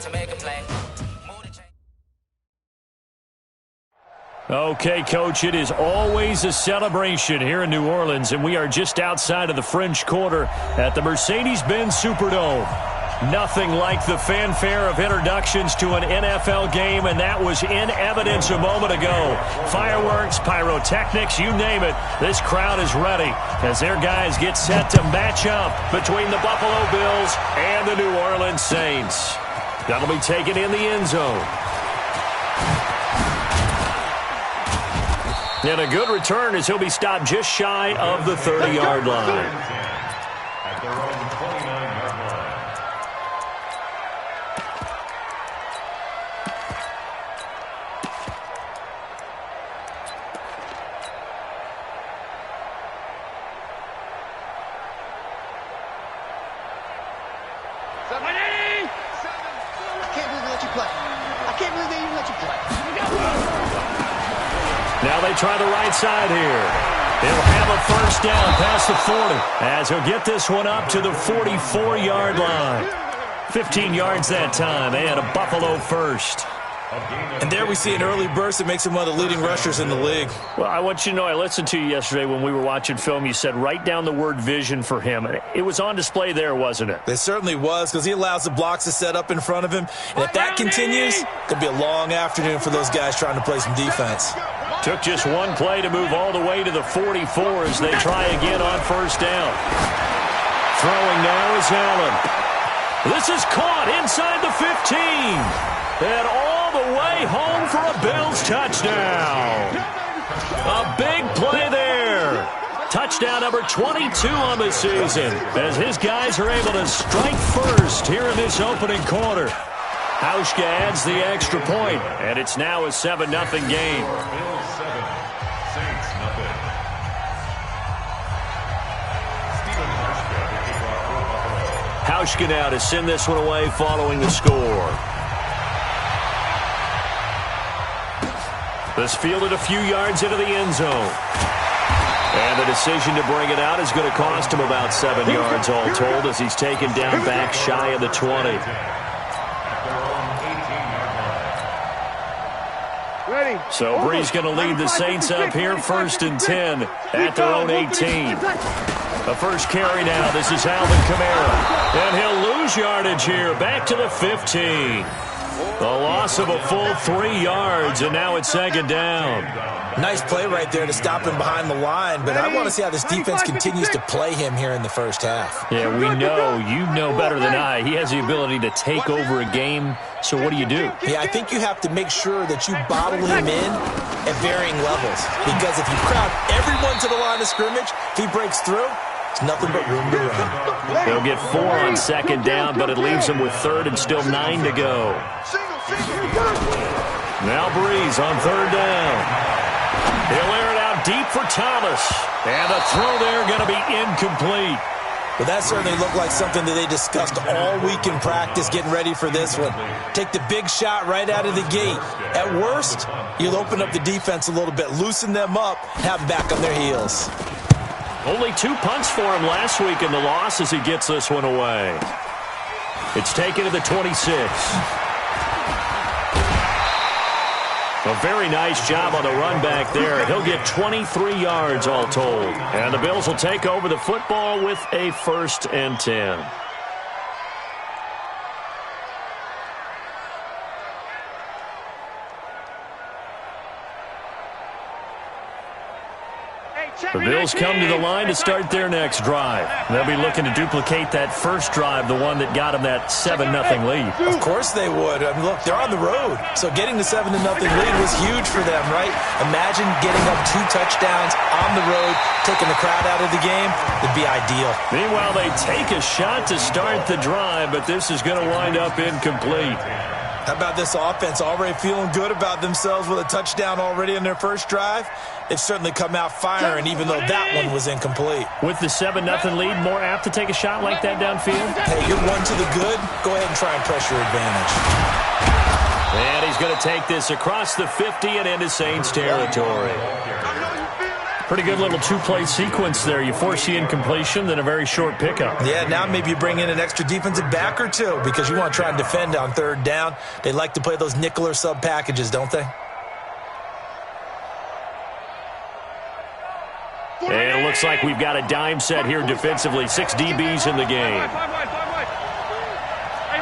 to make a play. Okay, Coach, it is always a celebration here in New Orleans, and we are just outside of the French Quarter at the Mercedes-Benz Superdome. Nothing like the fanfare of introductions to an NFL game, and that was in evidence a moment ago. Fireworks, pyrotechnics, you name it. This crowd is ready as their guys get set to match up between the Buffalo Bills and the New Orleans Saints. That'll be taken in the end zone. And a good return as he'll be stopped just shy of the 30-yard line. At their own 29-yard line. I can't believe they let you play. I can't believe they even let you play. Now they try the right side here. He'll have a first down past the 40 as he'll get this one up to the 44-yard line. 15 yards that time and a Buffalo first. And there we see an early burst that makes him one of the leading rushers in the league. Well, I want you to know I listened to you yesterday when we were watching film. You said write down the word vision for him. It was on display there, wasn't it? It certainly was because he allows the blocks to set up in front of him. And if that continues, it could be a long afternoon for those guys trying to play some defense. Took just one play to move all the way to the 44 as they try again on first down. Throwing now is Allen. This is caught inside the 15. And all the way home for a Bills touchdown. A big play there. Touchdown number 22 on the season as his guys are able to strike first here in this opening quarter. Hauschka adds the extra point, and it's now a 7-0 game. Bills 7, Saints nothing. Steven Hauschka to kick off for Buffalo. Hauschka now to send this one away following the score. This fielded a few yards into the end zone. And the decision to bring it out is going to cost him about 7 yards all told as he's taken down back shy of the 20. So Bree's going to lead the Saints up here 1st and 10 at their own 18. The first carry now. This is Alvin Kamara. And he'll lose yardage here. Back to the 15. A loss of a full 3 yards, and now it's 2nd down. Nice play right there to stop him behind the line, but I want to see how this defense continues to play him here in the first half. Yeah, we know. You know better than I. He has the ability to take over a game, so what do? Yeah, I think you have to make sure that you bottle him in at varying levels, because if you crowd everyone to the line of scrimmage, if he breaks through, it's nothing but room to run. They'll get 4 on 2nd down, but it leaves them with 3rd and still 9 to go. Now Breeze on 3rd down. He'll air it out deep for Thomas. And a throw there going to be incomplete. Well, that certainly looked like something that they discussed all week in practice getting ready for this one. Take the big shot right out of the gate. At worst, you'll open up the defense a little bit, loosen them up, have them back on their heels. Only 2 punts for him last week in the loss as he gets this one away. It's taken to the 26. A very nice job on the run back there. He'll get 23 yards all told. And the Bills will take over the football with a 1st and 10. The Bills come to the line to start their next drive. They'll be looking to duplicate that first drive, the one that got them that 7-0 lead. Of course they would. I mean, look, they're on the road. So getting the 7-0 lead was huge for them, right? Imagine getting up 2 touchdowns on the road, taking the crowd out of the game. It'd be ideal. Meanwhile, they take a shot to start the drive, but this is going to wind up incomplete. How about this offense already feeling good about themselves with a touchdown already in their first drive? They've certainly come out firing, even though that one was incomplete. With the 7-0 lead, more apt to take a shot like that downfield? Hey, you're one to the good. Go ahead and try and press your advantage. And he's going to take this across the 50 and into Saints territory. Pretty good little two-play sequence there. You force the incompletion, then a very short pickup. Yeah, now maybe you bring in an extra defensive back or two because you want to try and defend on third down. They like to play those nickel or sub packages, don't they? And it looks like we've got a dime set here defensively. 6 DBs in the game. Hey,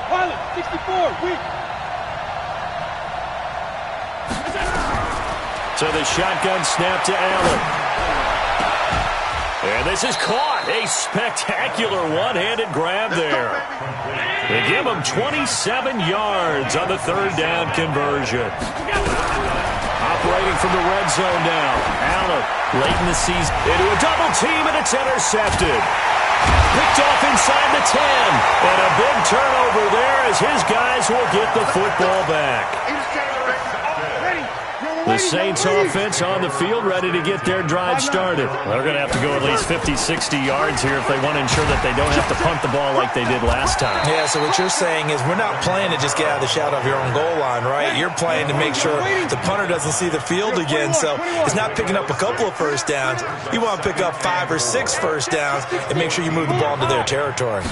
Pilot, 64, weak. So the shotgun snap to Allen. And this is caught. A spectacular one-handed grab there. They give him 27 yards on the third down conversion. Operating from the red zone now. Allen, late in the season, into a double team, and it's intercepted. Picked off inside the 10. And a big turnover there as his guys will get the football back. The Saints offense on the field, ready to get their drive started. They're going to have to go at least 50, 60 yards here if they want to ensure that they don't have to punt the ball like they did last time. Yeah, so what you're saying is we're not playing to just get out of the shadow of your own goal line, right? You're playing to make sure the punter doesn't see the field again. So it's not picking up a couple of first downs. You want to pick up 5 or 6 first downs and make sure you move the ball into their territory.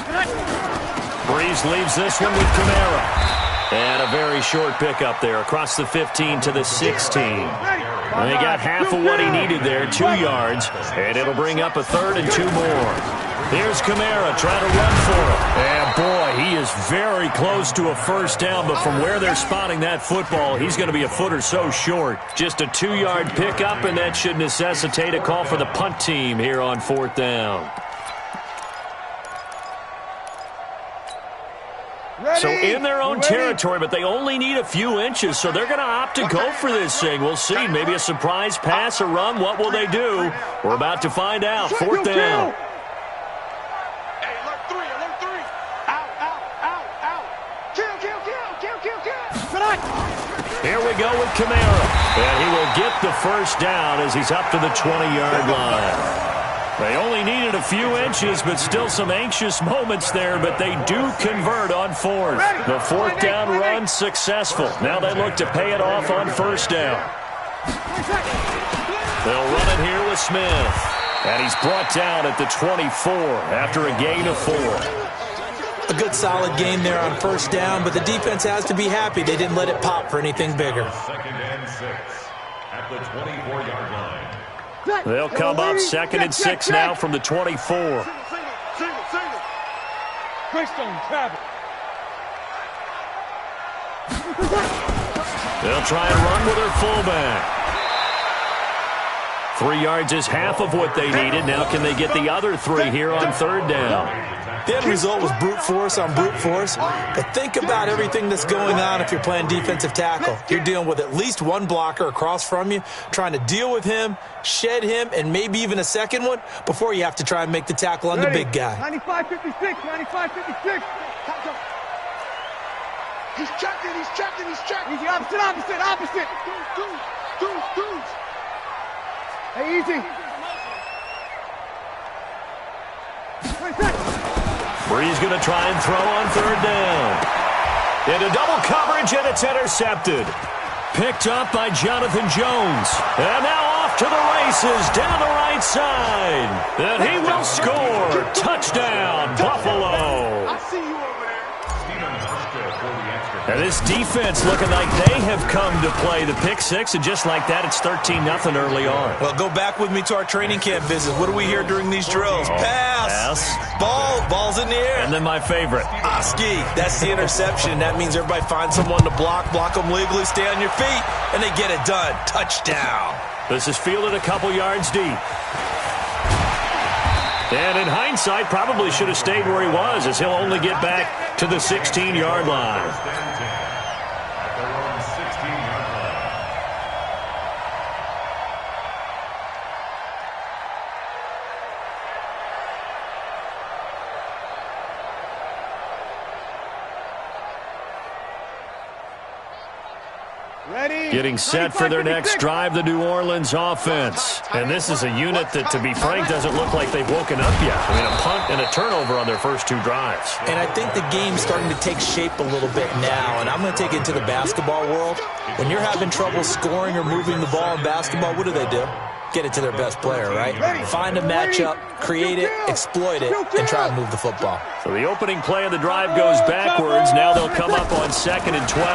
Breeze leaves this one with Kamara. And a very short pickup there across the 15 to the 16. And they got half of what he needed there, 2 yards, and it'll bring up a third and 2 more. Here's Kamara trying to run for it. And boy, he is very close to a first down, but from where they're spotting that football, he's going to be a foot or so short. Just a 2-yard pickup, and that should necessitate a call for the punt team here on fourth down. So in their own territory, but they only need a few inches, so they're going to opt to go for this thing. We'll see. Maybe a surprise pass or run. What will they do? We're about to find out. Fourth down. Hey, alert 3, alert 3. Out, out, out, out. Kill. Here we go with Kamara. And he will get the first down as he's up to the 20-yard line. They only needed a few inches, but still some anxious moments there, but they do convert on fourth. The fourth down run successful. Now they look to pay it off on first down. They'll run it here with Smith. And he's brought down at the 24 after a gain of 4. A good solid game there on first down, but the defense has to be happy they didn't let it pop for anything bigger. Second and 6 at the 24-yard line. They'll come up second and 6 now from the 24. Single. Greystone, travel. They'll try and run with their fullback. 3 yards is half of what they needed. Now can they get the other 3 here on third down? The end result was brute force on brute force, but think about everything that's going on if you're playing defensive tackle. You're dealing with at least one blocker across from you, trying to deal with him, shed him, and maybe even a second one before you have to try and make the tackle on the big guy. 95-56. He's checking. Easy, opposite. Dudes. Hey, easy. Bree's going to try and throw on third down. Into double coverage, and it's intercepted. Picked up by Jonathan Jones. And now off to the races down the right side. And he will score. Touchdown, Buffalo. I see you over there. And this defense looking like they have come to play the pick six, and just like that, it's 13-0 early on. Well, go back with me to our training camp visit. What do we hear during these drills? Pass. Ball's in the air. And then my favorite. Oski. That's the interception. That means everybody finds someone to block them legally, stay on your feet, and they get it done. Touchdown. This is fielded a couple yards deep. And in hindsight, probably should have stayed where he was, as he'll only get back to the 16-yard line. Getting set for their next drive, the New Orleans offense. And this is a unit that, to be frank, doesn't look like they've woken up yet. I mean, a punt and a turnover on their first two drives. And I think the game's starting to take shape a little bit now, and I'm going to take it to the basketball world. When you're having trouble scoring or moving the ball in basketball, what do? Get it to their best player, right? Find a matchup, create it, exploit it, and try to move the football. So the opening play of the drive goes backwards. Now they'll come up on 2nd and 12.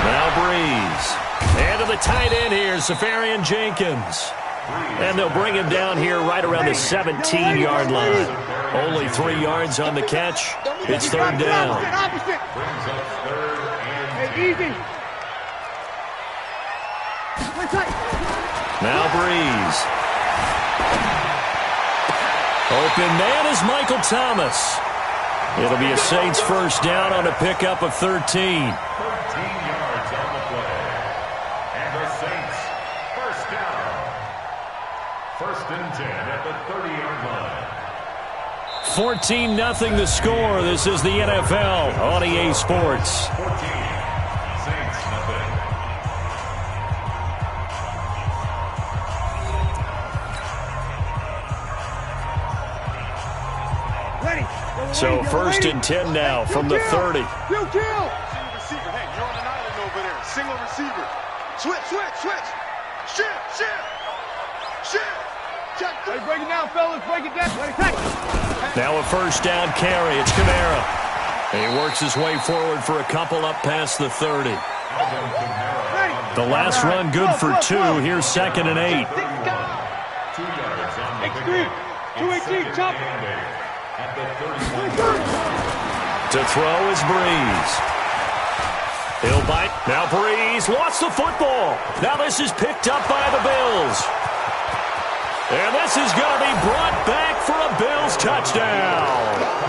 Now Breeze. And to the tight end here, Safarian Jenkins. And they'll bring him down here right around the 17-yard line. Only 3 yards on the catch. It's 3rd down. Now Breeze. Open man is Michael Thomas. It'll be a Saints first down on a pickup of 13. 13 yards on the play. And the Saints first down. 1st and 10 at the 30-yard line. 14-0 the score. This is the NFL on EA Sports. 14. Saints nothing. So 1st and 10 now from the 30. Single receiver. Hey, you're on an island over there. Single receiver. Switch. Shift. Check. Hey, break it down, fellas. Break it down. Now a first down carry. It's Kamara. He works his way forward for a couple up past the 30. The last run good for 2. Here's 2nd and 8. 2 yards on the Extreme. 218, chop. At the 31. To throw is Breeze. He'll bite. Now Breeze lost the football. Now this is picked up by the Bills. And this is going to be brought back for a Bills touchdown.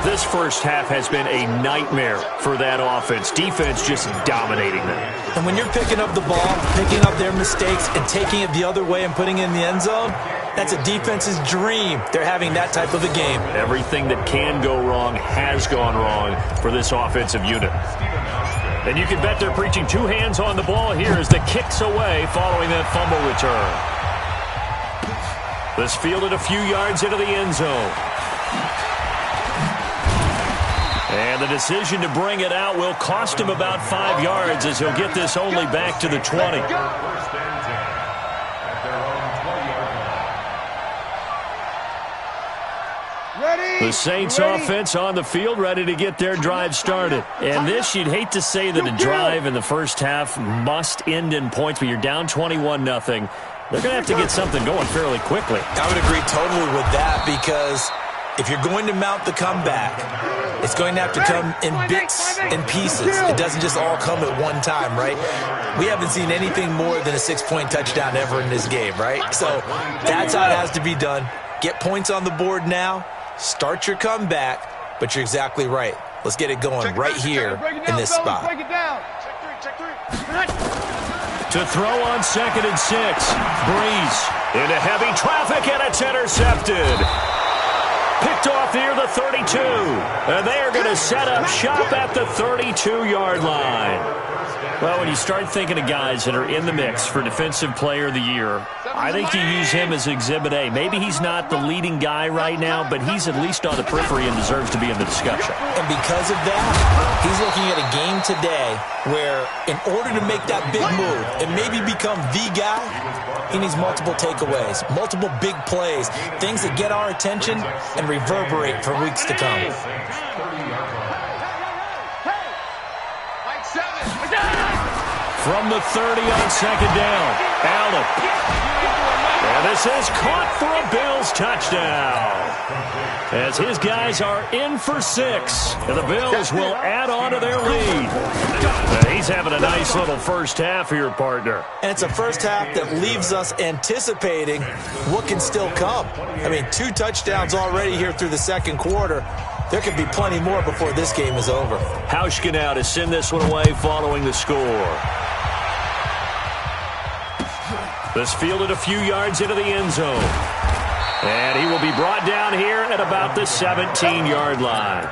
This first half has been a nightmare for that offense. Defense just dominating them. And when you're picking up the ball, picking up their mistakes, and taking it the other way and putting it in the end zone, that's a defense's dream. They're having that type of a game. Everything that can go wrong has gone wrong for this offensive unit. And you can bet they're preaching 2 hands on the ball here as the kick's away following that fumble return. This fielded a few yards into the end zone. And the decision to bring it out will cost him about 5 yards as he'll get this only back to the 20. 1st and 10 at their own 20-yard line. The Saints offense on the field ready to get their drive started. And this, you'd hate to say that a drive in the first half must end in points, but you're down 21-0. They're going to have to get something going fairly quickly. I would agree totally with that because if you're going to mount the comeback, it's going to have to come in bits and pieces. It doesn't just all come at one time, right? We haven't seen anything more than a 6-point touchdown ever in this game, right? So that's how it has to be done. Get points on the board now. Start your comeback, but you're exactly right. Let's get it going right here in this spot. Check three. To throw on 2nd and 6. Breeze into heavy traffic, and it's intercepted. Picked off near the 32. And they are going to set up shop at the 32-yard line. Well, when you start thinking of guys that are in the mix for Defensive Player of the Year, I think you use him as Exhibit A. Maybe he's not the leading guy right now, but he's at least on the periphery and deserves to be in the discussion. And because of that, he's looking at a game today where in order to make that big move and maybe become the guy, he needs multiple takeaways, multiple big plays, things that get our attention and reverberate for weeks to come. From the 30 on 2nd down, Allen. And this is caught for a Bills touchdown. As his guys are in for 6. And the Bills will add on to their lead. And he's having a nice little first half here, partner. And it's a first half that leaves us anticipating what can still come. I mean, 2 touchdowns already here through the second quarter. There could be plenty more before this game is over. Hauschka now to send this one away following the score. This fielded a few yards into the end zone. And he will be brought down here at about the 17-yard line.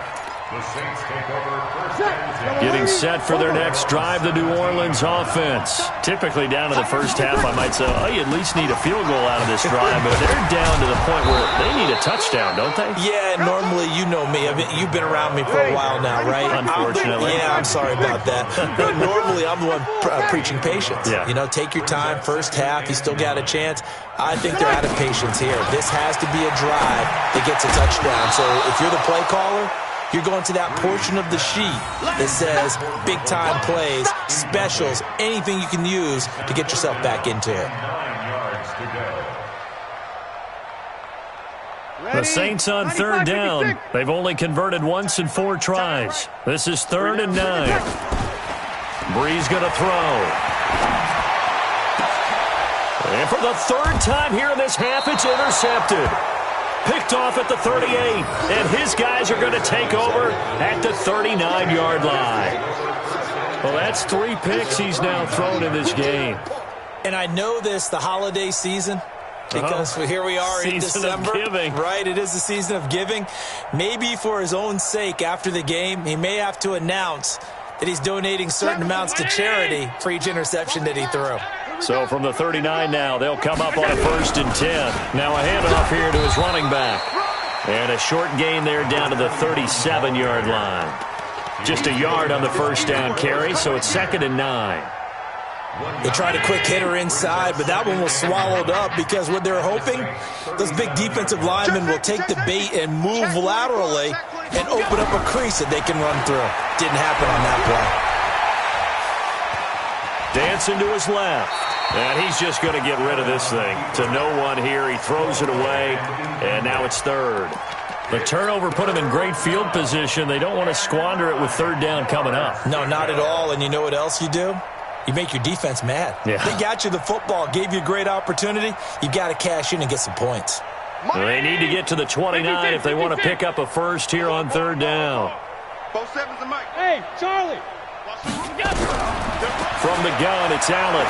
The Saints take over first and 10. Getting set for their next drive, the New Orleans offense. Typically down to the first half, I might say, oh, you at least need a field goal out of this drive, but they're down to the point where they need a touchdown, don't they? Yeah, normally, you know me. I mean, you've been around me for a while now, right? Unfortunately. I'm sorry about that. But normally, I'm the one preaching patience. Yeah. You know, take your time. First half, you still got a chance. I think they're out of patience here. This has to be a drive that gets a touchdown. So if you're the play caller, you're going to that portion of the sheet that says big-time plays, specials, anything you can use to get yourself back into it. 9 yards to go. The Saints on third down. They've only converted once in 4 tries. This is 3rd and 9. Breeze going to throw. And for the 3rd time here in this half, it's intercepted. Picked off at the 38, and his guys are going to take over at the 39-yard line. Well, that's 3 picks he's now thrown in this game. And I know this, the holiday season, because here we are in December. Season of giving. Right, it is the season of giving. Maybe for his own sake after the game, he may have to announce that he's donating certain amounts to charity for each interception that he threw. So from the 39 now, they'll come up on a 1st and 10. Now a handoff here to his running back. And a short gain there down to the 37-yard line. Just a yard on the first down carry, so it's 2nd and 9. They tried a quick hitter inside, but that one was swallowed up because what they're hoping, those big defensive linemen will take the bait and move laterally and open up a crease that they can run through. Didn't happen on that play. Dancing to his left. And he's just going to get rid of this thing. To no one here. He throws it away, and now it's 3rd. The turnover put him in great field position. They don't want to squander it with 3rd down coming up. No, not at all. And you know what else you do? You make your defense mad. Yeah. They got you the football, gave you a great opportunity. You got to cash in and get some points. They need to get to the 29 if they want to pick up a first here on 3rd down. Both sevens and Mike. Hey, Charlie. From the gun, it's Allen.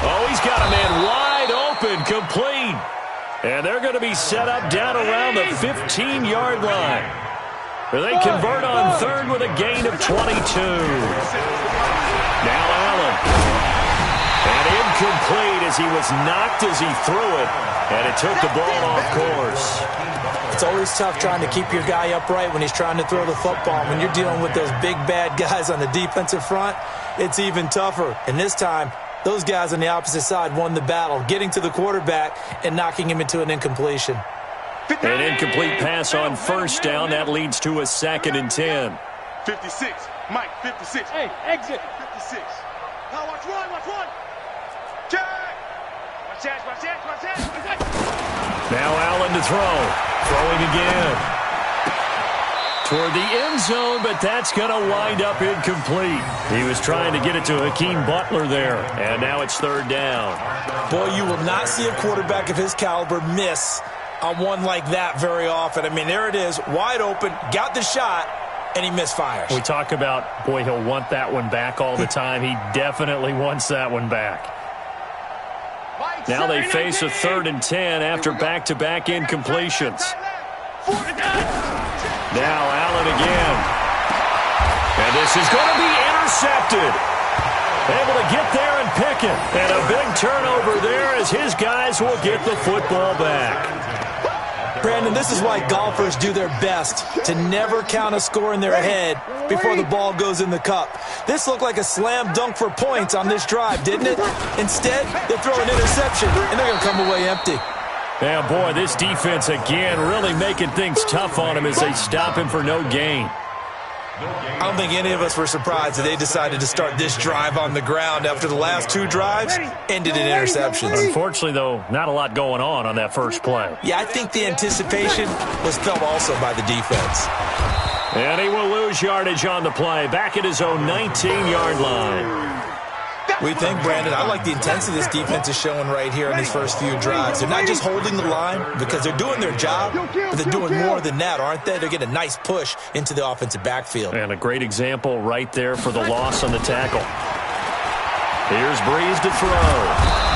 Oh, he's got a man wide open, complete. And they're going to be set up down around the 15-yard line. They convert on 3rd with a gain of 22. Now Allen. And incomplete as he was knocked as he threw it. And it took the ball off course. It's always tough trying to keep your guy upright when he's trying to throw the football. When you're dealing with those big, bad guys on the defensive front, it's even tougher. And this time, those guys on the opposite side won the battle, getting to the quarterback and knocking him into an incompletion. An incomplete pass on first down. That leads to a 2nd and 10. 56. Mike, 56. Hey, exit. 56. Now watch one. Check. Watch that. Now Allen to throw. Throwing again. Toward the end zone, but that's going to wind up incomplete. He was trying to get it to Hakeem Butler there, and now it's 3rd down. Boy, you will not see a quarterback of his caliber miss on one like that very often. I mean, there it is, wide open, got the shot, and he misfires. We talk about, boy, he'll want that one back all the time. He definitely wants that one back. Now they face a 3rd and 10 after back-to-back incompletions. Now Allen again. And this is going to be intercepted. Able to get there and pick it. And a big turnover there as his guys will get the football back. Brandon, this is why golfers do their best to never count a score in their head before the ball goes in the cup. This looked like a slam dunk for points on this drive, didn't it? Instead, they throw an interception, and they're going to come away empty. Yeah, boy, this defense again really making things tough on him as they stop him for no gain. I don't think any of us were surprised that they decided to start this drive on the ground after the last 2 drives ended in interceptions. Unfortunately, though, not a lot going on that first play. Yeah, I think the anticipation was felt also by the defense. And he will lose yardage on the play, back at his own 19-yard line. We think, Brandon, I like the intensity this defense is showing right here in these first few drives. They're not just holding the line because they're doing their job, but they're doing more than that, aren't they? They're getting a nice push into the offensive backfield. And a great example right there for the loss on the tackle. Here's Breeze to throw.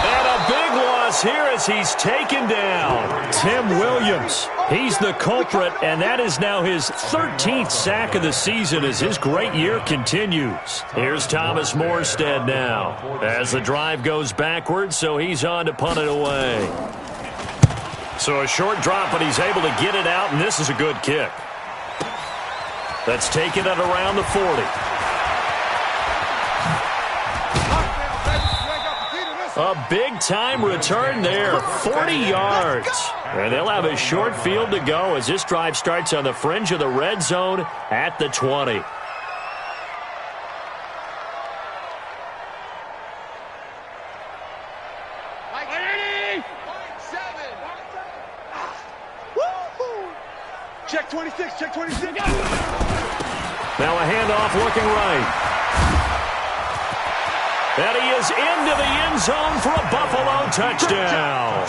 And a big loss loss here as he's taken down. Tim Williams, he's the culprit, and that is now his 13th sack of the season as his great year continues. Here's Thomas Morstead now as the drive goes backwards, so he's on to punt it away. So a short drop, but he's able to get it out, and this is a good kick. That's taken at around the 40. A big-time return there, 40 yards. And they'll have a short field to go as this drive starts on the fringe of the red zone at the 20. Check 26, check 26. Now a handoff looking right. And he is into the end zone for a Buffalo touchdown.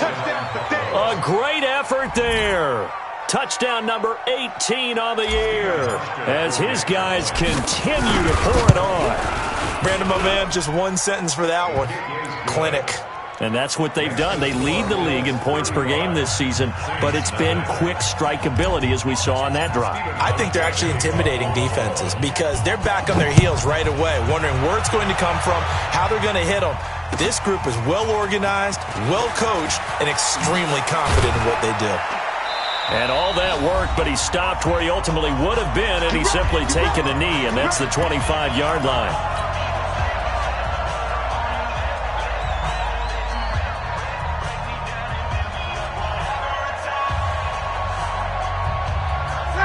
A great effort there. Touchdown number 18 on the year as his guys continue to pour it on. Brandon, my man, just one sentence for that one. Clinic. And that's what they've done. They lead the league in points per game this season, but it's been quick strikeability as we saw on that drive. I think they're actually intimidating defenses because they're back on their heels right away, wondering where it's going to come from, how they're going to hit them. This group is well organized, well coached, and extremely confident in what they do. And all that work, but he stopped where he ultimately would have been, and he's simply taken a knee, and that's the 25-yard line.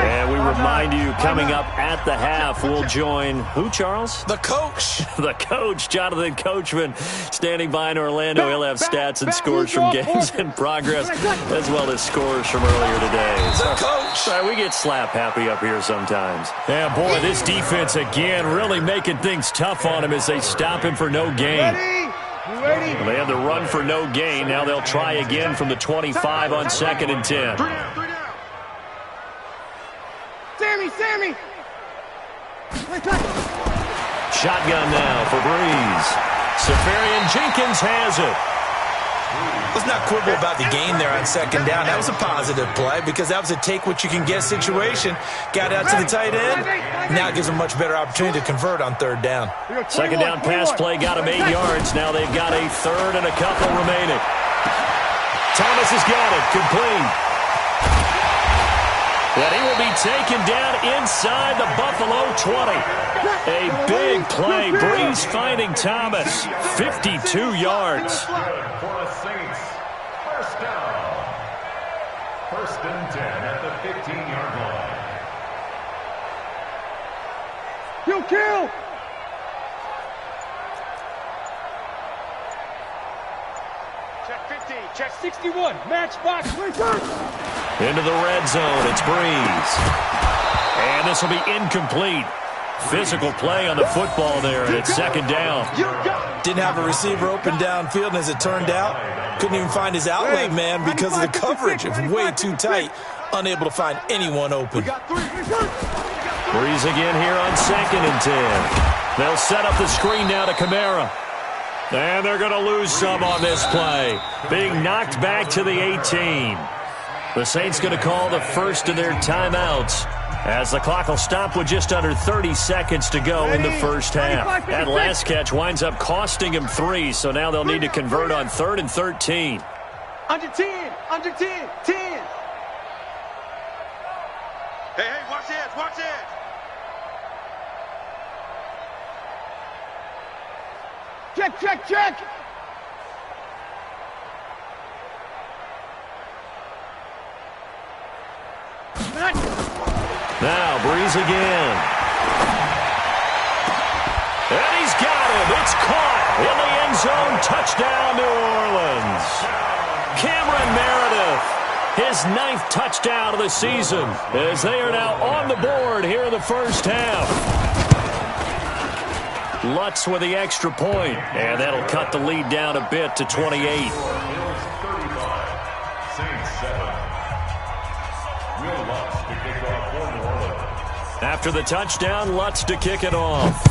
And we remind you, coming up at the half, we'll join who, Charles? The coach. The coach, Jonathan Coachman, standing by in Orlando. He'll have stats and scores from games in progress, as well as scores from earlier today. The coach. Sorry, we get slap happy up here sometimes. Yeah, boy, this defense again really making things tough on him as they stop him for no gain. Ready? They had the run for no gain. Now they'll try again from the 25 on 2nd and 10. Sammy! Shotgun now for Breeze. Safarian Jenkins has it. Let's not quibble about the gain there on 2nd down. That was a positive play because that was a take-what-you-can-get situation. Got out to the tight end. Now it gives them a much better opportunity to convert on 3rd down. 2nd down pass play got him 8 yards. Now they've got a 3rd and a couple remaining. Thomas has got it. Complete. And he will be taken down inside the Buffalo 20. A big play. Breeze finding Thomas. 52 yards. For the Saints. First down. 1st and 10 at the 15-yard line. You kill! Check 15, check 61, matchbox, return! Into the red zone, it's Breeze. And this will be incomplete. Physical play on the football there, and it's 2nd down. Didn't have a receiver open downfield, and as it turned out, couldn't even find his outlet man because of the coverage. It was way too tight, unable to find anyone open. Breeze again here on 2nd and 10. They'll set up the screen now to Kamara. And they're going to lose some on this play. Being knocked back to the 18. The Saints going to call the first of their timeouts as the clock will stop with just under 30 seconds to go in the first half. That last catch winds up costing him 3, so now they'll need to convert on 3rd and 13. Under 10, 10. Hey, watch this, watch this. Check! Now, Breeze again. And he's got him. It's caught in the end zone. Touchdown, New Orleans. Cameron Meredith, his 9th touchdown of the season, as they are now on the board here in the first half. Lutz with the extra point, and that'll cut the lead down a bit to 28. After the touchdown, Lutz to kick it off.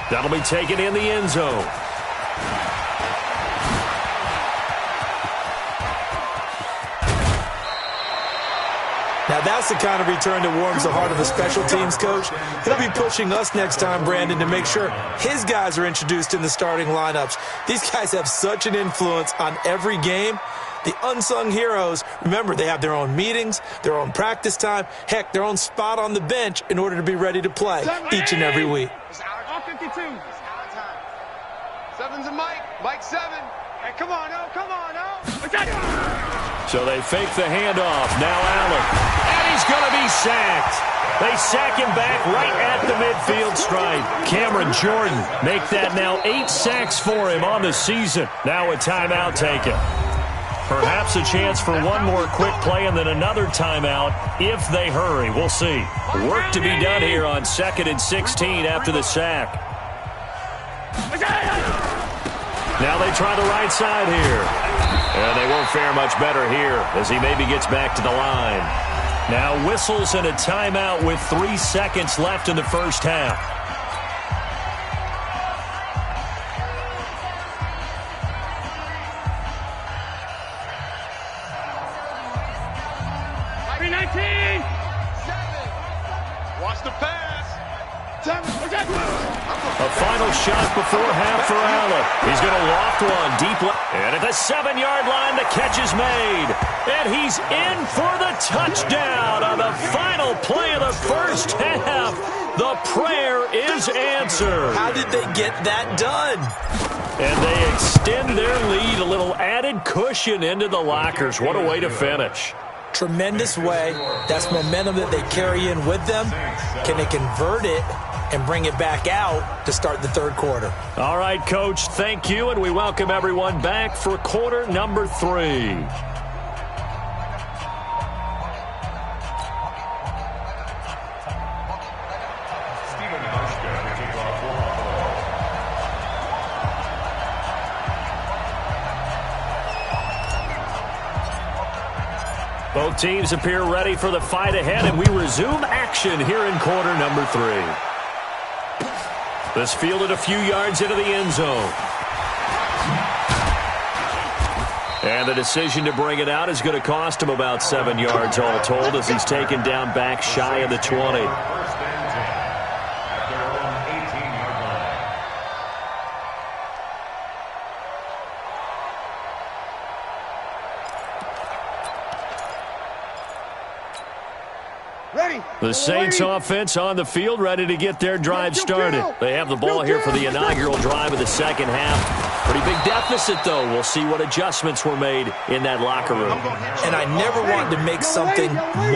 That'll be taken in the end zone. Now, that's the kind of return that warms the heart of a special teams coach. He'll be pushing us next time, Brandon, to make sure his guys are introduced in the starting lineups. These guys have such an influence on every game. The unsung heroes, remember, they have their own meetings, their own practice time, heck, their own spot on the bench in order to be ready to play each and every week. All 52. It's our time. Seven's a Mike. Mike 7. Hey, come on, oh, come on, oh. So they fake the handoff. Now Allen. And he's going to be sacked. They sack him back right at the midfield stripe. Cameron Jordan make that now 8 sacks for him on the season. Now a timeout taken. Perhaps a chance for one more quick play and then another timeout if they hurry. We'll see. Work to be done here on 2nd and 16 after the sack. Now they try the right side here. And they won't fare much better here as he maybe gets back to the line. Now whistles and a timeout with 3 seconds left in the first half. Watch the pass. A final shot before half for Allen. He's going to loft one deep left. And at the 7-yard line, the catch is made. And he's in for the touchdown on the final play of the first half. The prayer is answered. How did they get that done? And they extend their lead, a little added cushion into the lockers. What a way to finish. Tremendous way. That's momentum that they carry in with them. Can they convert it and bring it back out to start the third quarter? All right, Coach, thank you, and we welcome everyone back for quarter number 3. Both teams appear ready for the fight ahead, and we resume action here in quarter number 3. This fielded a few yards into the end zone. And the decision to bring it out is going to cost him about 7 yards all told as he's taken down back shy of the 20. The Saints offense on the field, ready to get their drive started. They have the ball here for the inaugural drive of the second half. Pretty big deficit, though. We'll see what adjustments were made in that locker room. And I never want to make something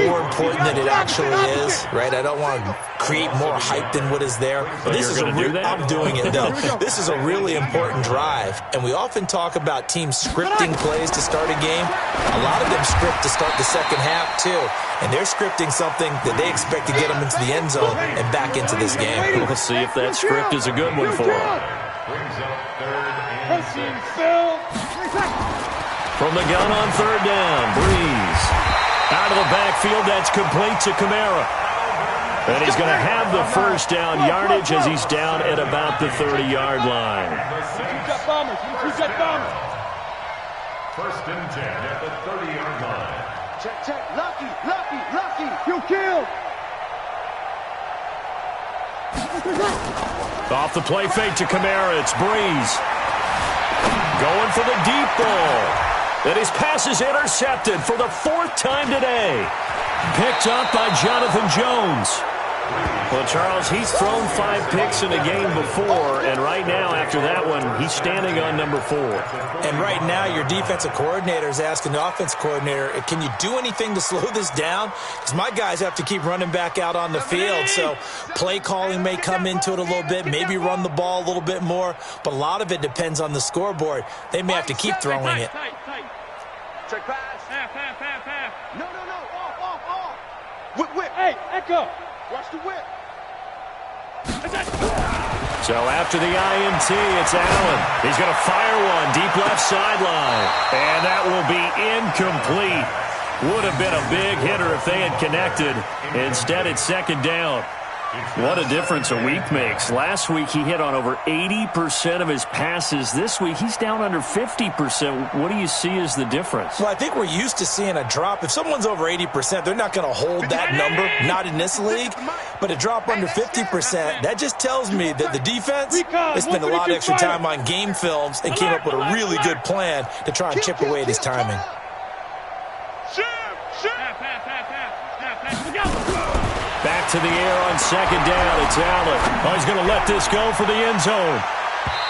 more important than it actually is, right? I don't want to create more hype than what is there. But this is I'm doing it, though. This is a really important drive, and we often talk about teams scripting plays to start a game. A lot of them script to start the second half, too. And they're scripting something that they expect to get them into the end zone and back into this game. We'll see if that script is a good one for them. From the gun on third down, Breeze. Out of the backfield, that's complete to Kamara. And he's going to have the first down yardage as he's down at about the 30-yard line. First and 10 at the 30-yard line. Check, check. Lucky. You kill. Off the play fake to Kamara, it's Breeze. Going for the deep ball. And his pass is intercepted for the 4th time today. Picked up by Jonathan Jones. Well, Charles, he's thrown 5 picks in a game before, and right now, after that one, he's standing on number 4. And right now, your defensive coordinator is asking the offense coordinator, can you do anything to slow this down? Because my guys have to keep running back out on the field, so play calling may come into it a little bit, maybe run the ball a little bit more, but a lot of it depends on the scoreboard. They may have to keep throwing it. Check pass. Half. No. Off. Whip. Hey, Echo. Watch the whip. So after the INT, it's Allen. He's going to fire one deep left sideline. And that will be incomplete. Would have been a big hitter if they had connected. Instead, it's second down. What a difference a week makes. Last week he hit on over 80% of his passes. This week he's down under 50%. What do you see as the difference? Well, I think we're used to seeing a drop. If someone's over 80%, they're not going to hold that number, not in this league. But a drop under 50%, that just tells me that the defense has spent a lot of extra time on game films and came up with a really good plan to try and chip away at his timing. Back to the air on second down. It's Allen. Oh, he's going to let this go for the end zone.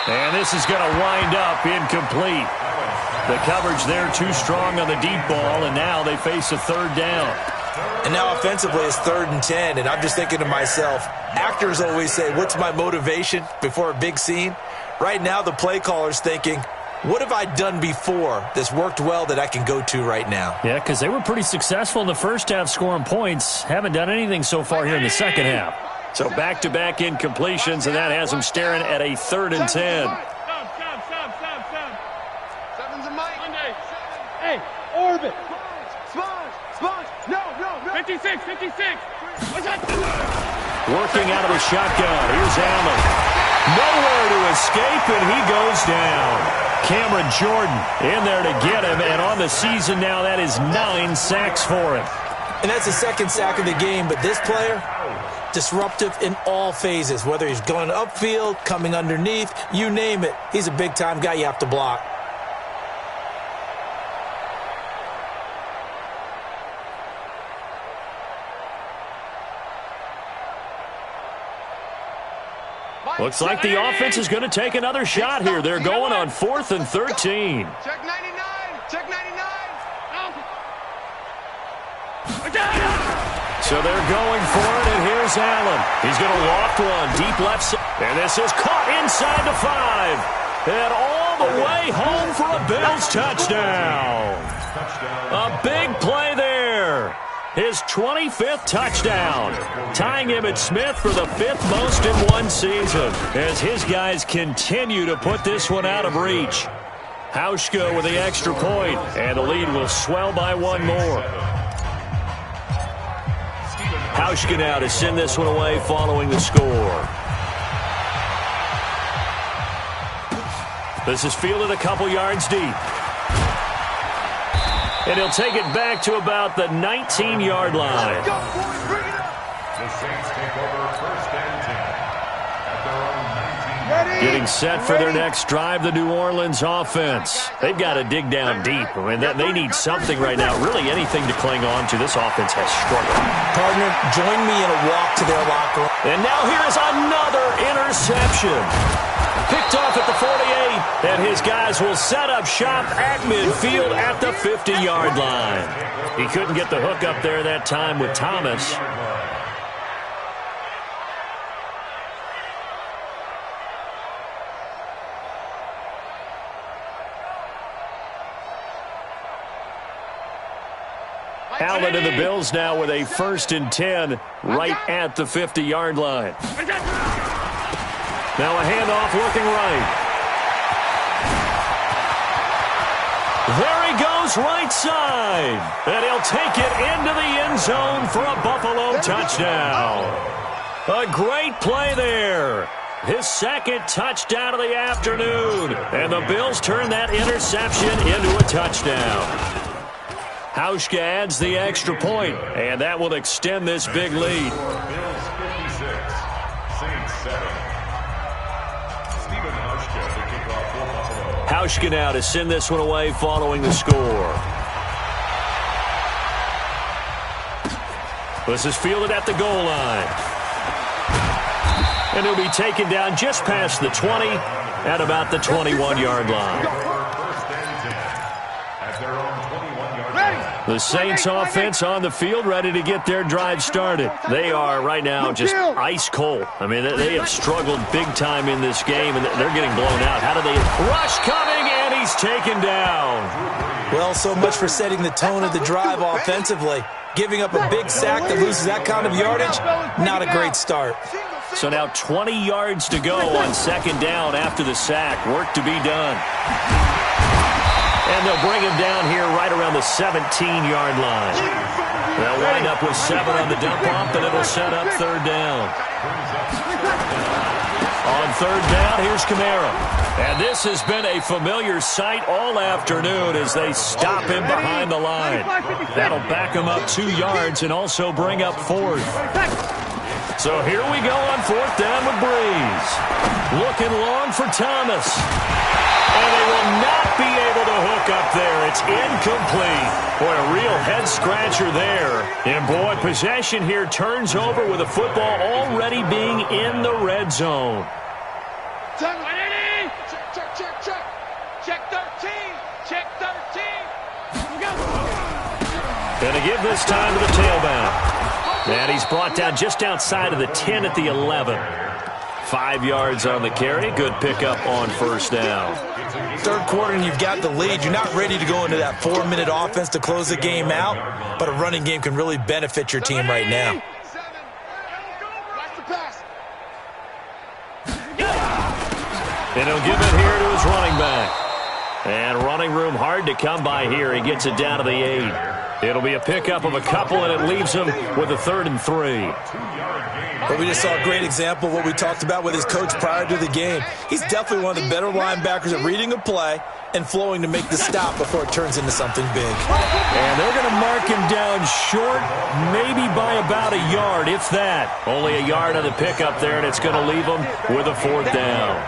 And this is going to wind up incomplete. The coverage there too strong on the deep ball, and now they face a third down. And now offensively it's 3rd and 10, and I'm just thinking to myself, actors always say, what's my motivation before a big scene? Right now the play caller's thinking, what have I done before that's worked well that I can go to right now? Yeah, because they were pretty successful in the first half scoring points. Haven't done anything so far here in the second half. So back-to-back incompletions, and that has them staring at a 3rd and 10. Seven's a Mike. Hey, orbit. Sponge. No. 56. Working out of the shotgun. Here's Allen. Nowhere to escape, and he goes down. Cameron Jordan in there to get him, and on the season now, that is 9 sacks for him. And that's the 2nd sack of the game, but this player, disruptive in all phases, whether he's going upfield, coming underneath, you name it. He's a big-time guy you have to block. Looks like the offense is going to take another shot here. They're going on 4th and 13. Check 99. So they're going for it, and here's Allen. He's going to loft one deep left side. And this is caught inside the 5. And all the way home for a Bills touchdown. A big play there. His 25th touchdown, tying Emmitt Smith for the 5th most in one season, as his guys continue to put this one out of reach. Hauschka with the extra point, and the lead will swell by one more. Hauschka now to send this one away following the score. This is fielded a couple yards deep. And he'll take it back to about the 19-yard line. The Saints take over 1st and 10 at their own 19. Getting set for their next drive, the New Orleans offense. They've got to dig down deep. I mean, they need something right now, really anything to cling on to. This offense has struggled. Partner, join me in a walk to their locker room. And now here is another interception. Picked off at the 48, and his guys will set up shop at midfield at the 50-yard line. He couldn't get the hook up there that time with Thomas. Allen and the Bills now with a 1st and 10 right at the 50-yard line. Now a handoff looking right. There he goes right side. And he'll take it into the end zone for a Buffalo touchdown. A great play there. His 2nd touchdown of the afternoon. And the Bills turn that interception into a touchdown. Hauschka adds the extra point, and that will extend this big lead. Bills 56, Saints 7. Hauschka now to send this one away following the score. This is fielded at the goal line. And he'll be taken down just past the 20 at about the 21-yard line. The Saints offense on the field ready to get their drive started. They are right now just ice cold. I mean, they have struggled big time in this game, and they're getting blown out. How do they rush coming, and he's taken down. Well, so much for setting the tone of the drive offensively. Giving up a big sack that loses that kind of yardage, not a great start. So now 20 yards to go on 2nd down after the sack. Work to be done. And they'll bring him down here right around the 17-yard line. They'll wind up with 7 on the dump off, and it'll set up third down. On third down, here's Kamara. And this has been a familiar sight all afternoon as they stop him behind the line. That'll back him up 2 yards and also bring up 4th. So here we go on 4th down with Breeze. Looking long for Thomas. And they will not be able to hook up there. It's incomplete. Boy, a real head-scratcher there. And, boy, possession here turns over with the football already being in the red zone. Check, check, check, check. Check 13. Check 13. Going to give this time to the tailback. And he's brought down just outside of the 10 at the 11. 5 yards on the carry. Good pickup on first down. Third quarter and you've got the lead. You're not ready to go into that 4-minute offense to close the game out, but a running game can really benefit your team right now. And he'll give it here to his running back. And running room hard to come by here. He gets it down to the 8. It'll be a pickup of a couple, and it leaves him with a 3rd and 3. But we just saw a great example of what we talked about with his coach prior to the game. He's definitely one of the better linebackers at reading a play and flowing to make the stop before it turns into something big. And they're going to mark him down short, maybe by about a yard, if that. Only a yard on the pickup there, and it's going to leave him with a 4th down.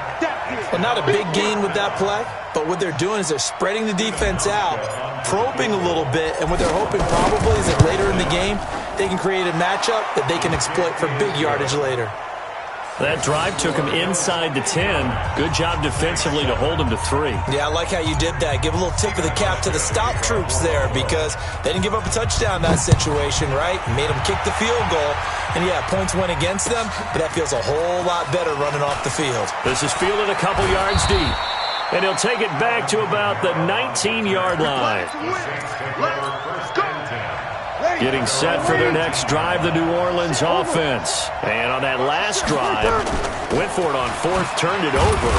Well, not a big gain with that play, but what they're doing is they're spreading the defense out, probing a little bit, and what they're hoping probably is that later in the game, they can create a matchup that they can exploit for big yardage later. That drive took him inside the 10. Good job defensively to hold him to 3. Yeah, I like how you did that. Give a little tip of the cap to the stop troops there because they didn't give up a touchdown in that situation, right? Made them kick the field goal. And, yeah, points went against them, but that feels a whole lot better running off the field. This is fielded a couple yards deep. And he'll take it back to about the 19-yard line. Getting set for their next drive, the New Orleans offense. And on that last drive, went for it on 4th, turned it over.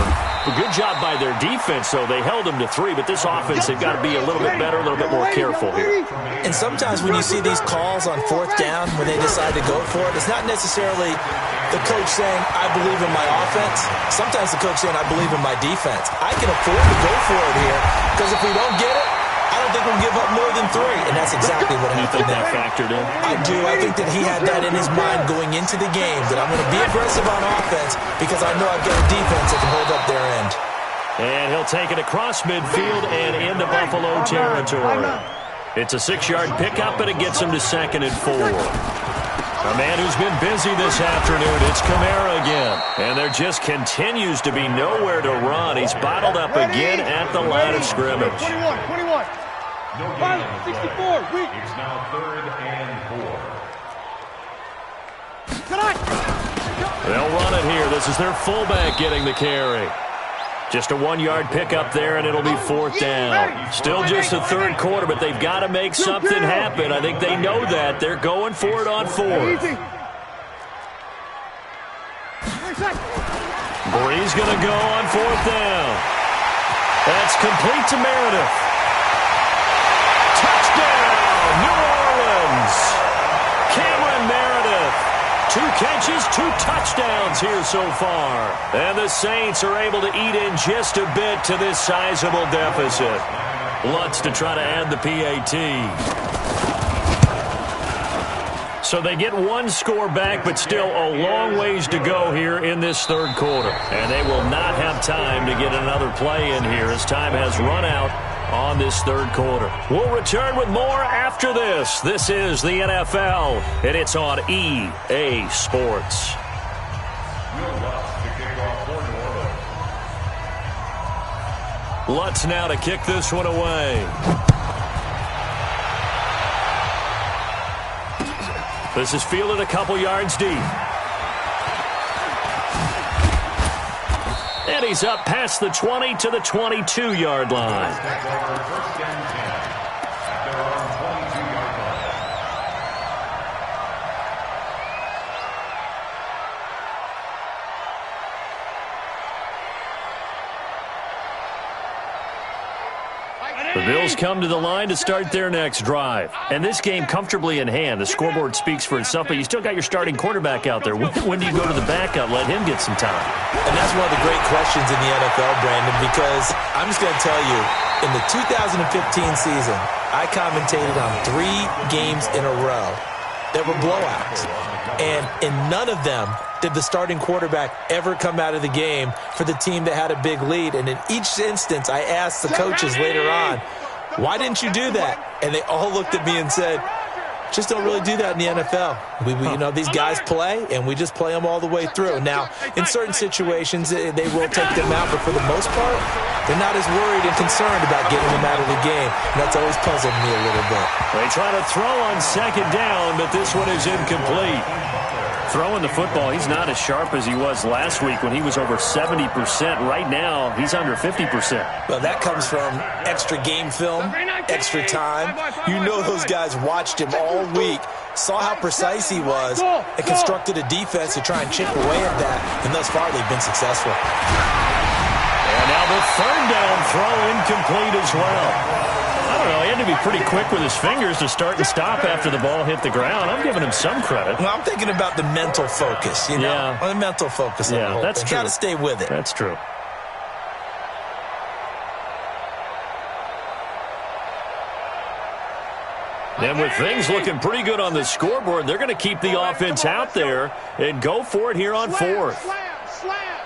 A good job by their defense, though. They held them to 3, but this offense, they've got to be a little bit better, a little bit more careful here. And sometimes when you see these calls on 4th down, when they decide to go for it, it's not necessarily the coach saying, I believe in my offense. Sometimes the coach saying, I believe in my defense. I can afford to go for it here because if we don't get it, I don't think we'll give up more than 3, and that's exactly what happened. You think that factored in? I do. I think that he had that in his mind going into the game, that I'm going to be aggressive on offense because I know I've got a defense that can hold up their end. And he'll take it across midfield and into Buffalo territory. It's a 6-yard pickup, but it gets him to 2nd and 4. A man who's been busy this afternoon, it's Kamara again. And there just continues to be nowhere to run. He's bottled up again at the line of scrimmage. 21. 64. Weak. It's now 3rd and 4. They'll run it here. This is their fullback getting the carry. Just a 1-yard pickup there, and it'll be 4th down. Still just the 3rd quarter, but they've got to make something happen. I think they know that. They're going for it on 4th. Breeze going to go on 4th down. That's complete to Meredith. Touchdown, New Orleans. Cameron Meredith. 2 catches, 2 touchdowns here so far. And the Saints are able to eat in just a bit to this sizable deficit. Lutz to try to add the PAT. So they get 1 score back, but still a long ways to go here in this 3rd quarter. And they will not have time to get another play in here as time has run out on this 3rd quarter. We'll return with more after this. This is the NFL, and it's on EA Sports. Lutz now to kick this one away. This is fielded a couple yards deep. And he's up past the 20 to the 22-yard line. The Bills come to the line to start their next drive. And this game comfortably in hand. The scoreboard speaks for itself, but you still got your starting quarterback out there. When do you go to the backup? Let him get some time. And that's one of the great questions in the NFL, Brandon, because I'm just going to tell you, in the 2015 season, I commentated on 3 games in a row that were blowouts. And in none of them did the starting quarterback ever come out of the game for the team that had a big lead. And in each instance, I asked the coaches later on, why didn't you do that? And they all looked at me and said, just don't really do that in the NFL. You know, these guys play, and we just play them all the way through. Now, in certain situations, they will take them out, but for the most part, they're not as worried and concerned about getting them out of the game. And that's always puzzled me a little bit. They try to throw on second down, but this one is incomplete. Throwing the football, he's not as sharp as he was last week when he was over 70%. Right now, he's under 50%. Well, that comes from extra game film, extra time. You know those guys watched him all week, saw how precise he was, and constructed a defense to try and chip away at that. And thus far, they've been successful. And now the third down throw incomplete as well. I don't know, he had to be pretty quick with his fingers to start and stop after the ball hit the ground. I'm giving him some credit. Well, I'm thinking about the mental focus, you know? Yeah. The mental focus of the whole that's thing. true. Got to stay with it. That's true. And with things looking pretty good on the scoreboard, they're going to keep the offense out there and go for it here on fourth. Slam.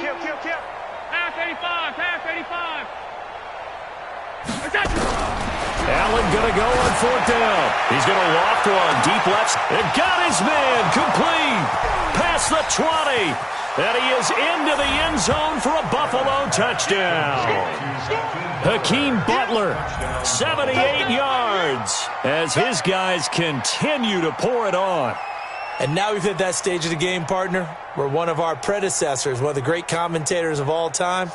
Kill. Half 85, half 85. Allen going to go on fourth down. He's going to loft one deep left. And got his man complete. Past the 20. And he is into the end zone for a Buffalo touchdown. Hakeem Butler, 78 yards, as his guys continue to pour it on. And now we've hit that stage of the game, partner, where one of our predecessors, one of the great commentators of all time,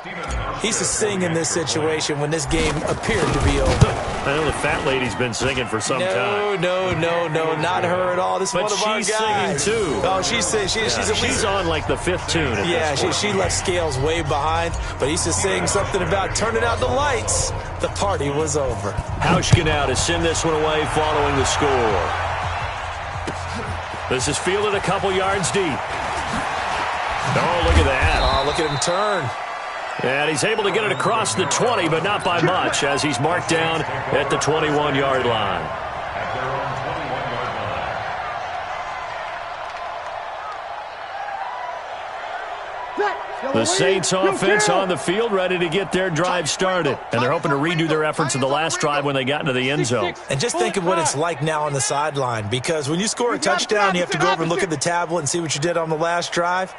he used to sing in this situation when this game appeared to be over. I know the fat lady's been singing for some time. No, not her at all. This is But one of our she's guys. singing too. Oh, she's at least on like the 5th tune. Yeah, she left Scales way behind, but he used to sing something about turning out the lights. The party was over. Hauschka now to send this one away following the score. This is fielded a couple yards deep. Oh, look at that. Oh, look at him turn. And he's able to get it across the 20, but not by much, as he's marked down at the 21-yard line. At their own 21-yard line. The Saints offense on the field, ready to get their drive started. And they're hoping to redo their efforts in the last drive when they got into the end zone. And just think of what it's like now on the sideline, because when you score a touchdown, you have to go over and look at the tablet and see what you did on the last drive.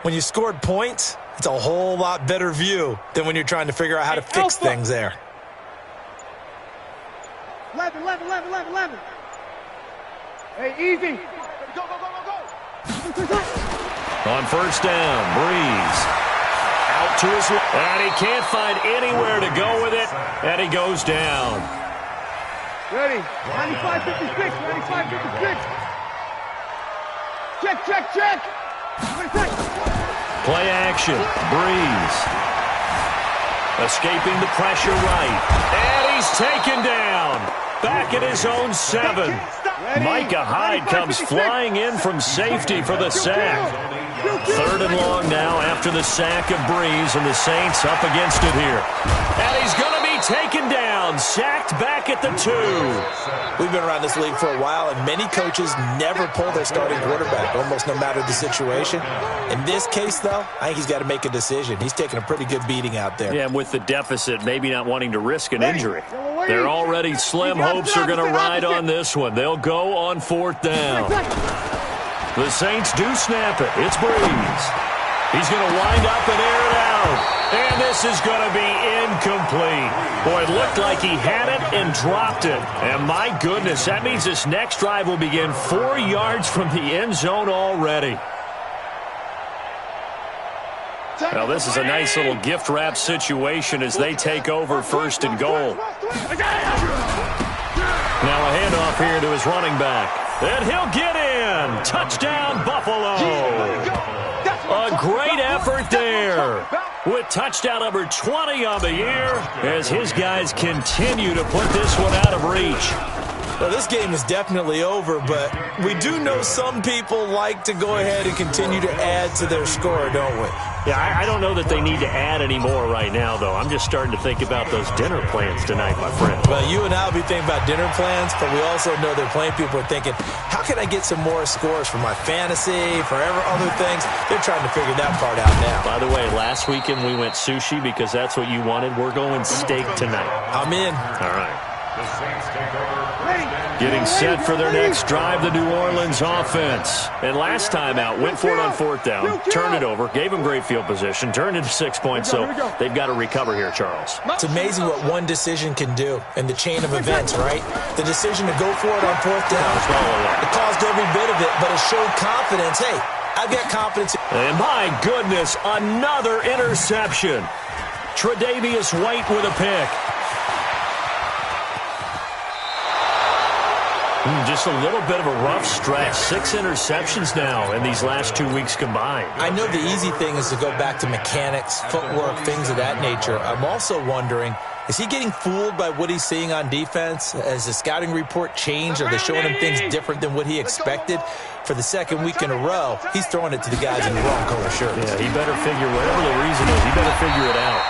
When you scored points, it's a whole lot better view than when you're trying to figure out how to fix things there. 11. Hey, easy. Go. On first down, Breeze. Out to his left. And he can't find anywhere to go with it. And he goes down. Ready. 95-56. 95-56. Check. Play action. Breeze. Escaping the pressure right. And he's taken down. Back at his own 7. Micah Hyde comes flying in from safety for the sack. 3rd and long now after the sack of Breeze, and the Saints up against it here. And he's going to be taken down, sacked back at the 2. We've been around this league for a while, and many coaches never pull their starting quarterback, almost no matter the situation. In this case, though, I think he's got to make a decision. He's taking a pretty good beating out there. Yeah, and with the deficit, maybe not wanting to risk an injury. They're already slim hopes are going to ride on this one. They'll go on 4th down. The Saints do snap it. It's Breeze. He's going to wind up and air it out. And this is going to be incomplete. Boy, it looked like he had it and dropped it. And my goodness, that means this next drive will begin 4 yards from the end zone already. Now, this is a nice little gift wrap situation as they take over 1st and goal. Now a handoff here to his running back. And he'll get in. Touchdown, Buffalo. A great effort effort there with touchdown number 20 on the year as his guys continue to put this one out of reach. Well, this game is definitely over, but we do know some people like to go ahead and continue to add to their score, don't we? Yeah, I don't know that they need to add any more right now, though. I'm just starting to think about those dinner plans tonight, my friend. Well, you and I will be thinking about dinner plans, but we also know they're playing people are thinking, how can I get some more scores for my fantasy, for other things? They're trying to figure that part out now. By the way, last weekend we went sushi because that's what you wanted. We're going steak tonight. I'm in. All right. Getting set for their next drive, the New Orleans offense. And last time out, went for it on fourth down, turned it over, gave them great field position, turned into 6 points, so they've got to recover here, Charles. It's amazing what one decision can do in the chain of events, right? The decision to go for it on fourth down, it caused every bit of it, but it showed confidence. Hey, I've got confidence. And my goodness, another interception. Tre'Davious White with a pick. Just a little bit of a rough stretch. 6 interceptions now in these last 2 weeks combined. I know the easy thing is to go back to mechanics, footwork, things of that nature. I'm also wondering, is he getting fooled by what he's seeing on defense? Has the scouting report changed? Are they showing him things different than what he expected? For the second week in a row, he's throwing it to the guys in the wrong color shirts. Yeah, he better figure, whatever the reason is, he better figure it out.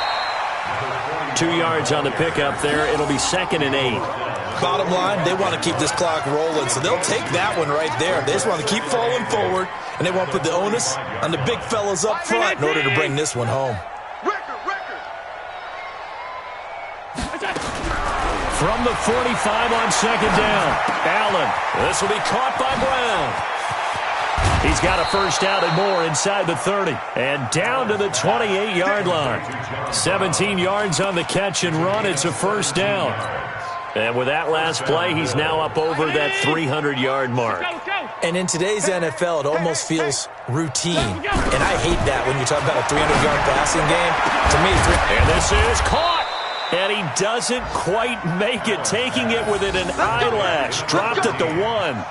2 yards on the pickup there. It'll be 2nd and 8. Bottom line, they want to keep this clock rolling, so they'll take that one right there. They just want to keep falling forward, and they want to put the onus on the big fellas up front in order to bring this one home. From the 45 on 2nd down, Allen. This will be caught by Brown. He's got a first down and more inside the 30. And down to the 28-yard line. 17 yards on the catch and run. It's a first down. And with that last play, he's now up over that 300-yard mark. And in today's NFL, it almost feels routine. And I hate that when you talk about a 300-yard passing game. To me, and this is caught. And he doesn't quite make it, taking it within an eyelash. Dropped at the 1.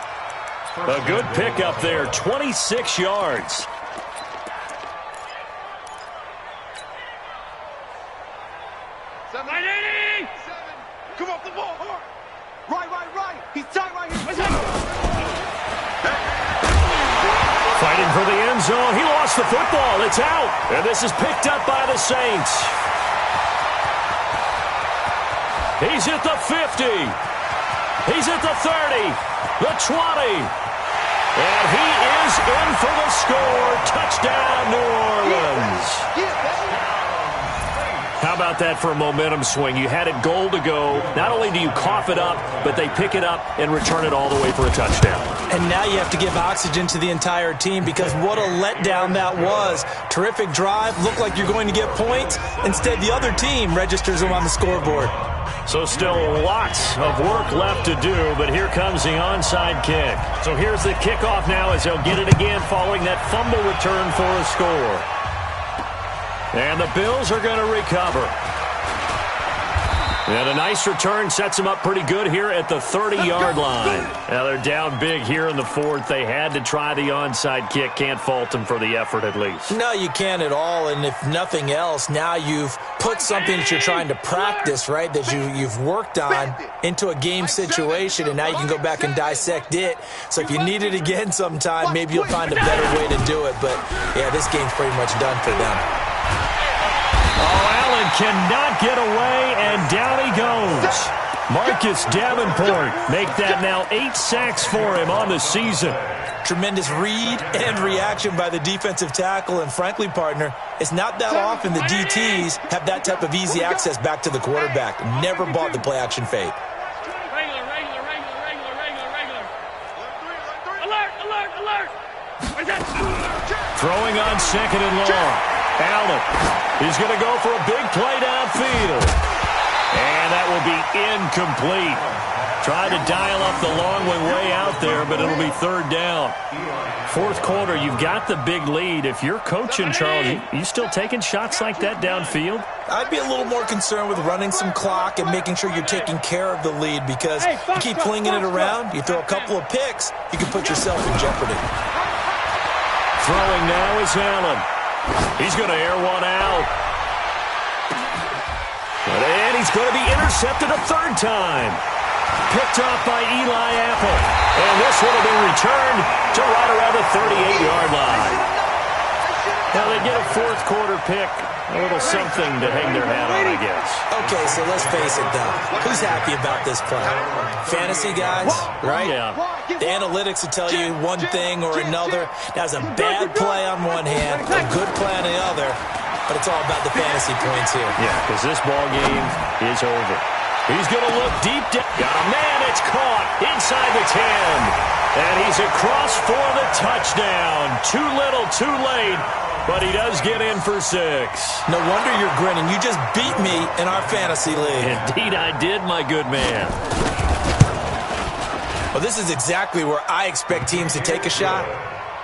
A good pickup there, 26 yards. Come off the ball, hard. Right. He's tight right here. Fighting for the end zone. He lost the football. It's out. And this is picked up by the Saints. He's at the 50. He's at the 30. The 20. And he is in for the score. Touchdown, New Orleans. How about that for a momentum swing? You had it goal to go. Not only do you cough it up, but they pick it up and return it all the way for a touchdown. And now you have to give oxygen to the entire team because what a letdown that was. Terrific drive. Looked like you're going to get points. Instead, the other team registers them on the scoreboard. So still lots of work left to do, but here comes the onside kick. So here's the kickoff now as they'll get it again following that fumble return for a score. And the Bills are going to recover. And a nice return sets them up pretty good here at the 30-yard line. Now they're down big here in the 4th. They had to try the onside kick. Can't fault them for the effort at least. No, you can't at all. And if nothing else, now you've put something that you're trying to practice, right, that you've worked on into a game situation, and now you can go back and dissect it. So if you need it again sometime, maybe you'll find a better way to do it. But, yeah, this game's pretty much done for them. Oh, Allen cannot get away, and down he goes. Marcus Davenport make that now 8 sacks for him on the season. Tremendous read and reaction by the defensive tackle, and frankly, partner, it's not that often the DTs have that type of easy access back to the quarterback. Never bought the play-action fade. Alert! Throwing on 2nd and long. Allen is going to go for a big play downfield. And that will be incomplete. Tried to dial up the long way out there, but it'll be 3rd down. 4th quarter, you've got the big lead. If you're coaching, Charles, you still taking shots like that downfield? I'd be a little more concerned with running some clock and making sure you're taking care of the lead because you keep flinging it around, you throw a couple of picks, you can put yourself in jeopardy. Throwing now is Allen. He's going to air one out. And he's going to be intercepted a third time. Picked off by Eli Apple. And this one will be returned to right around the 38-yard line. Now they get a fourth quarter pick. A little something to hang their hat on, I guess. Okay, so let's face it, though. Who's happy about this play? Fantasy guys, right? Yeah. The analytics will tell you one thing or another. That's a bad play on one hand, a good play on the other, but it's all about the fantasy points here. Yeah, because this ball game is over. He's going to look deep down. Got a man. It's caught inside the 10. And he's across for the touchdown. Too little, too late. But he does get in for 6. No wonder you're grinning. You just beat me in our fantasy league. Indeed I did, my good man. Well, this is exactly where I expect teams to take a shot.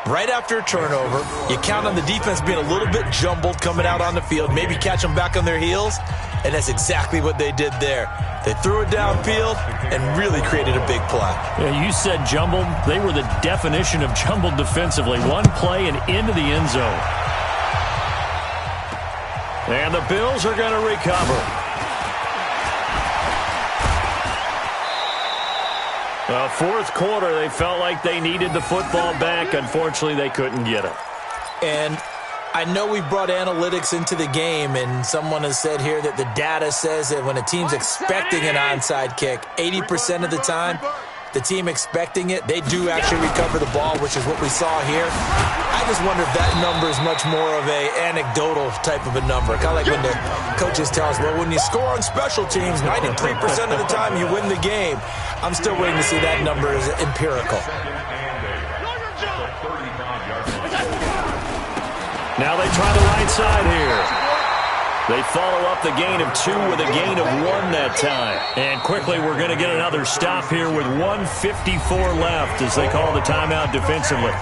Right after a turnover, you count on the defense being a little bit jumbled coming out on the field, maybe catch them back on their heels, and that's exactly what they did there. They threw it downfield and really created a big play. Yeah, you said jumbled. They were the definition of jumbled defensively. One play and into the end zone. And the Bills are going to recover. Fourth quarter, they felt like they needed the football back. Unfortunately, they couldn't get it. And I know we brought analytics into the game, and someone has said here that the data says that when a team's expecting an onside kick, 80% of the time, the team expecting it, they do actually recover the ball, which is what we saw here. I just wonder if that number is much more of a anecdotal type of a number. Kind of like when the coaches tell us, well, when you score on special teams, 93% of the time you win the game. I'm still waiting to see that number as empirical. Now they try the right side here. They follow up the gain of 2 with a gain of 1 that time. And quickly we're going to get another stop here with 1:54 left as they call the timeout defensively.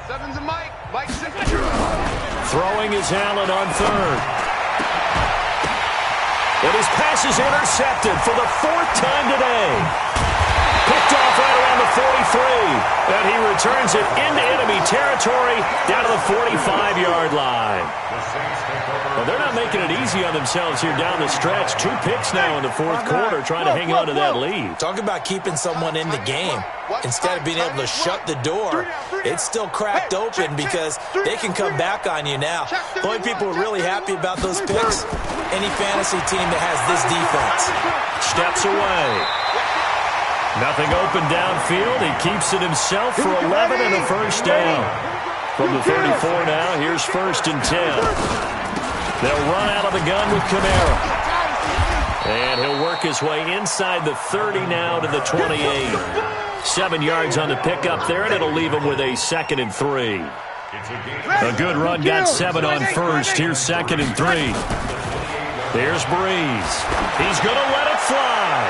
Seven's a Mike. Mike's Throwing is Allen on third. And his pass is intercepted for the 4th time today. Picked off right around the 43. And he returns it into enemy territory down to the 45-yard line. Well, they're not making it easy on themselves here down the stretch. 2 picks now in the 4th quarter trying to hang on to that lead. Talk about keeping someone in the game. Instead of being able to shut the door, it's still cracked open because they can come back on you now. The only people who are really happy about those picks, any fantasy team that has this defense. Steps away. Nothing open downfield. He keeps it himself for 11 and a first down. From the 34 now, here's 1st and 10. They'll run out of the gun with Kamara. And he'll work his way inside the 30 now to the 28. 7 yards on the pickup there, and it'll leave him with a 2nd and 3. A good run, got 7 on first. Here's 2nd and 3. There's Breeze. He's going to let it fly.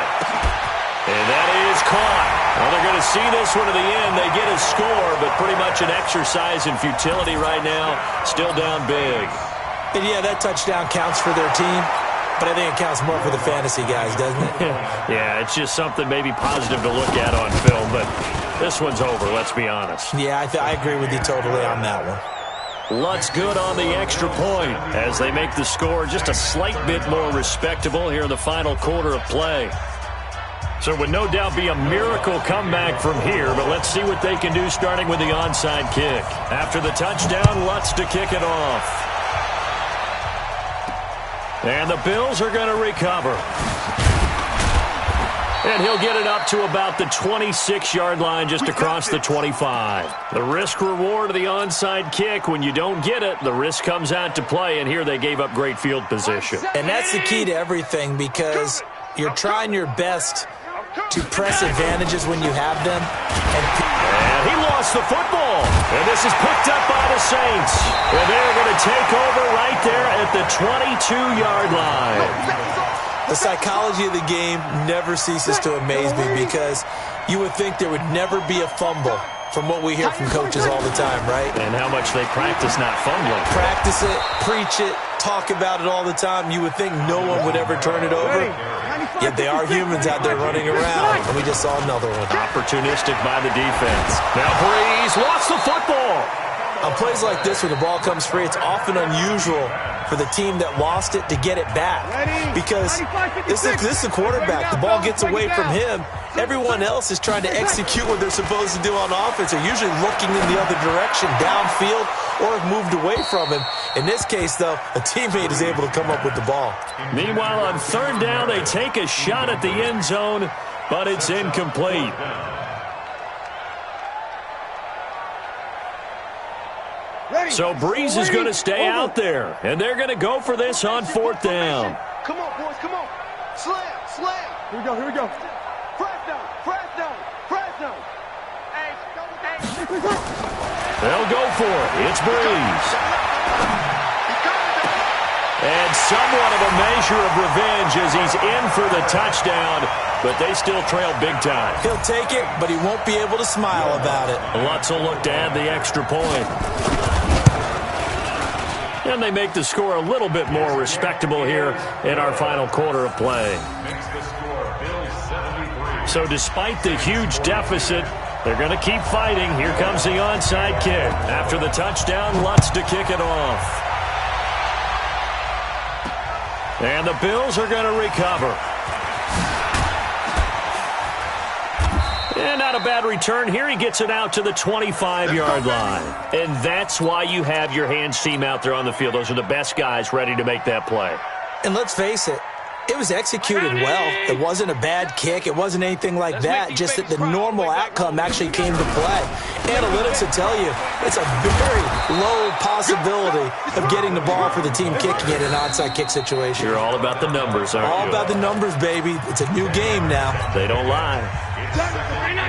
And that is caught. Well, they're going to see this one to the end. They get a score, but pretty much an exercise in futility right now. Still down big. And yeah, that touchdown counts for their team, but I think it counts more for the fantasy guys, doesn't it? Yeah, it's just something maybe positive to look at on film, but this one's over, let's be honest. Yeah, I agree with you totally on that one. Lutz good on the extra point as they make the score just a slight bit more respectable here in the final quarter of play. So it would no doubt be a miracle comeback from here, but let's see what they can do starting with the onside kick. After the touchdown, Lutz to kick it off. And the Bills are going to recover. And he'll get it up to about the 26-yard line just across the 25. The risk-reward of the onside kick, when you don't get it, the risk comes out to play, and here they gave up great field position. And that's the key to everything because you're trying your best to press advantages when you have them. And he lost the football. And this is picked up by the Saints. And they're going to take over right there at the 22-yard line. The psychology of the game never ceases to amaze me because you would think there would never be a fumble from what we hear from coaches all the time, right? And how much they practice not fumbling. Practice it, preach it, talk about it all the time. You would think no one would ever turn it over. Yet they are humans out there running around, and we just saw another one. Opportunistic by the defense. Now Breeze lost the football. On plays like this, when the ball comes free, it's often unusual for the team that lost it to get it back. Because this is the quarterback. The ball gets away from him. Everyone else is trying to execute what they're supposed to do on offense. They're usually looking in the other direction, downfield, or have moved away from him. In this case, though, a teammate is able to come up with the ball. Meanwhile, on third down, they take a shot at the end zone, but it's incomplete. So Breeze is going to stay out there, and they're going to go for this on fourth down. Come on, boys, come on. Slam, slam. Here we go, here we go. Press down, press down, press down. They'll go for it. It's Breeze. And somewhat of a measure of revenge as he's in for the touchdown, but they still trail big time. He'll take it, but he won't be able to smile about it. Lutz will look to add the extra point. And they make the score a little bit more respectable here in our final quarter of play. So despite the huge deficit, they're going to keep fighting. Here comes the onside kick. After the touchdown, Lutz to kick it off. And the Bills are going to recover. And not a bad return here. He gets it out to the 25-yard line. And that's why you have your hands team out there on the field. Those are the best guys ready to make that play. And let's face it, it was executed well. It wasn't a bad kick. It wasn't anything like that. Just that the normal outcome actually came to play. Analytics will tell you it's a very low possibility of getting the ball for the team kicking it in an onside kick situation. You're all about the numbers, aren't you? All about the numbers, baby. It's a new game now. They don't lie.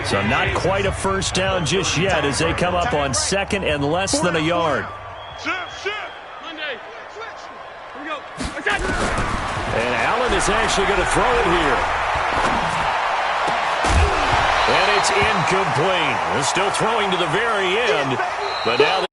So not quite a first down just yet as they come up on second and less than a yard. And Allen is actually going to throw it here. And it's incomplete. They're still throwing to the very end, but now